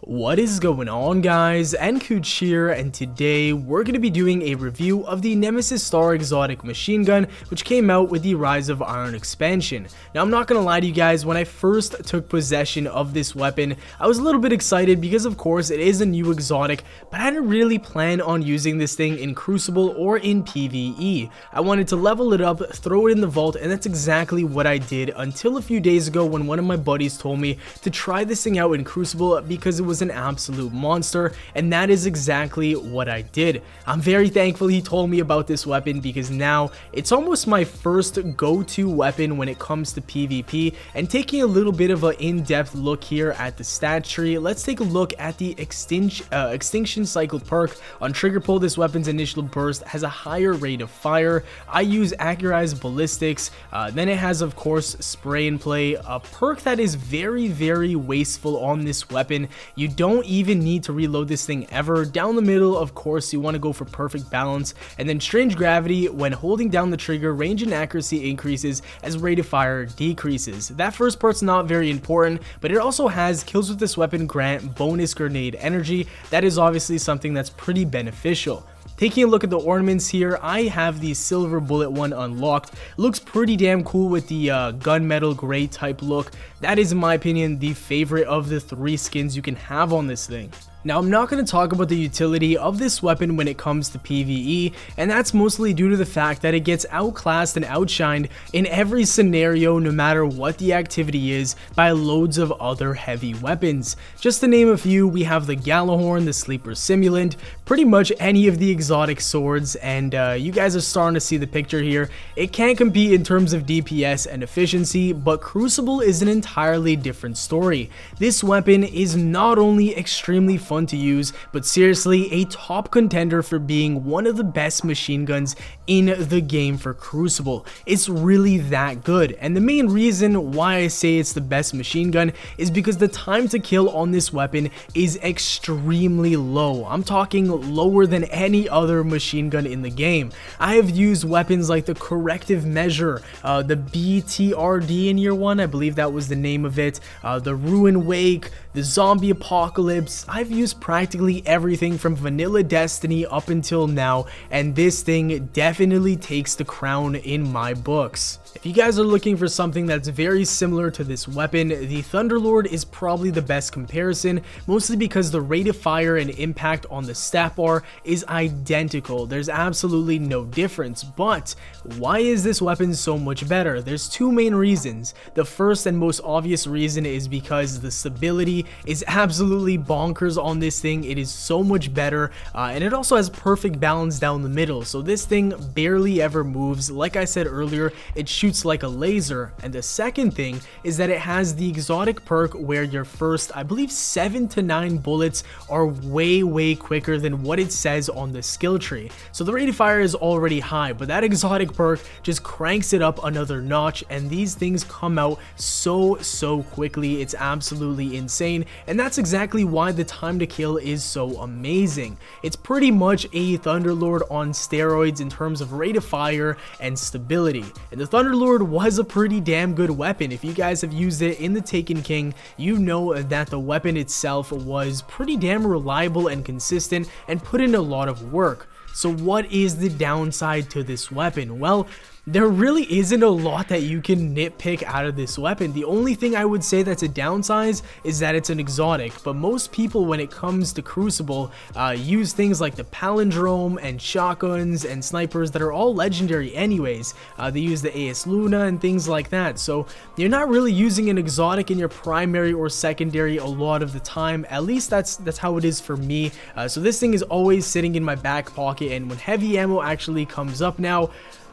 What is going on, guys? nKuch here, and today we're going to be doing a review of the Nemesis Star exotic machine gun, which came out with the Rise of Iron expansion. Now, I'm not going to lie to you guys, when I first took possession of this weapon, I was a little bit excited because, of course, it is a new exotic, but I didn't really plan on using this thing in Crucible or in PvE. I wanted to level it up, throw it in the vault, and that's exactly what I did until a few days ago when one of my buddies told me to try this thing out in Crucible because it was an absolute monster, and that is exactly what I did. I'm very thankful he told me about this weapon because now it's almost my first go-to weapon when it comes to PvP. And taking a little bit of an in-depth look here at the stat tree, let's take a look at the extinction cycle perk. On trigger pull, this weapon's initial burst has a higher rate of fire. I use accurized ballistics. Then it has, of course, spray and play, a perk that is very wasteful on this weapon. You don't even need to reload this thing ever. Down the middle, of course, you want to go for perfect balance. And then strange gravity, when holding down the trigger, range and accuracy increases as rate of fire decreases. That first part's not very important, but it also has kills with this weapon grant bonus grenade energy. That is obviously something that's pretty beneficial. Taking a look at the ornaments here, I have the silver bullet one unlocked. Looks pretty damn cool with the gunmetal gray type look. That is, in my opinion, the favorite of the 3 skins you can have on this thing. Now, I'm not going to talk about the utility of this weapon when it comes to PvE, and that's mostly due to the fact that it gets outclassed and outshined in every scenario, no matter what the activity is, by loads of other heavy weapons. Just to name a few, we have the Gallahorn, the Sleeper Simulant, pretty much any of the exotic swords, and you guys are starting to see the picture here. It can't compete in terms of DPS and efficiency, but Crucible is an entirely different story. This weapon is not only extremely fun to use, but seriously a top contender for being one of the best machine guns in the game for Crucible. It's really that good, and the main reason why I say it's the best machine gun is because the time to kill on this weapon is extremely low. I'm talking lower than any other machine gun in the game. I have used weapons like the Corrective Measure, the BTRD in year 1, I believe that was the name of it, the Ruin Wake, the Zombie Apocalypse. I've used practically everything from vanilla Destiny up until now, and this thing definitely takes the crown in my books. If you guys are looking for something that's very similar to this weapon, the Thunderlord is probably the best comparison, mostly because the rate of fire and impact on the stat bar is identical. There's absolutely no difference, but why is this weapon so much better? There's 2 main reasons. The first and most obvious reason is because the stability is absolutely bonkers on this thing. It is so much better, and it also has perfect balance down the middle, so this thing barely ever moves. Like I said earlier, it shoots like a laser. And the second thing is that it has the exotic perk where your first, I believe, 7 to 9 bullets are way quicker than what it says on the skill tree. So the rate of fire is already high, but that exotic perk just cranks it up another notch, and these things come out so quickly. It's absolutely insane, and that's exactly why the time to kill is so amazing. It's pretty much a Thunderlord on steroids in terms of rate of fire and stability. And the Thunderlord was a pretty damn good weapon. If you guys have used it in the Taken King, you know that the weapon itself was pretty damn reliable and consistent and put in a lot of work. So what is the downside to this weapon? Well, there really isn't a lot that you can nitpick out of this weapon. The only thing I would say that's a downside is that it's an exotic, but most people when it comes to Crucible use things like the palindrome and shotguns and snipers that are all legendary anyways. They use the AS Luna and things like that, so you're not really using an exotic in your primary or secondary a lot of the time. At least that's how it is for me. So this thing is always sitting in my back pocket, and when heavy ammo actually comes up now,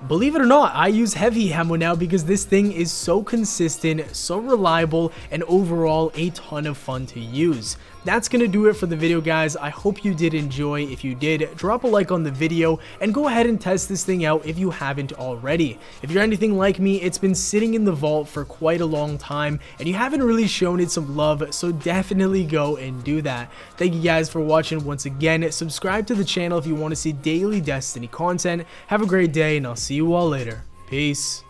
believe it or not, I use heavy ammo now because this thing is so consistent, so reliable, and overall a ton of fun to use. That's gonna do it for the video, guys. I hope you did enjoy. If you did, drop a like on the video and go ahead and test this thing out if you haven't already. If you're anything like me, it's been sitting in the vault for quite a long time and you haven't really shown it some love, so definitely go and do that. Thank you guys for watching once again. Subscribe to the channel if you want to see daily Destiny content. Have a great day, and I'll see you all later. Peace.